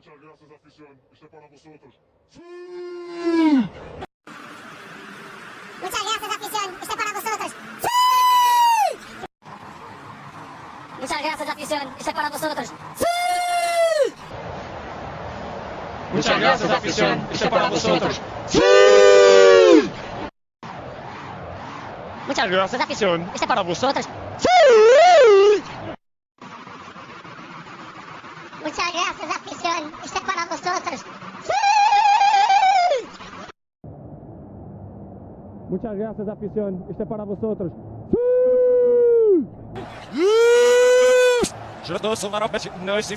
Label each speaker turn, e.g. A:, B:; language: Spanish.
A: Muchas gracias, afición. Este es para vosotros.
B: Muchas gracias, afición. Este es para vosotros. Muchas gracias, afición. Este es para vosotros.
C: Muchas gracias, afición. Este es para vosotros.
B: Muchas gracias, afición. Este es para vosotros. Muchas gracias, afición. Este es para vosotros.
C: Muchas gracias, afición. Este es para vosotros.
D: Je te sauverai, no es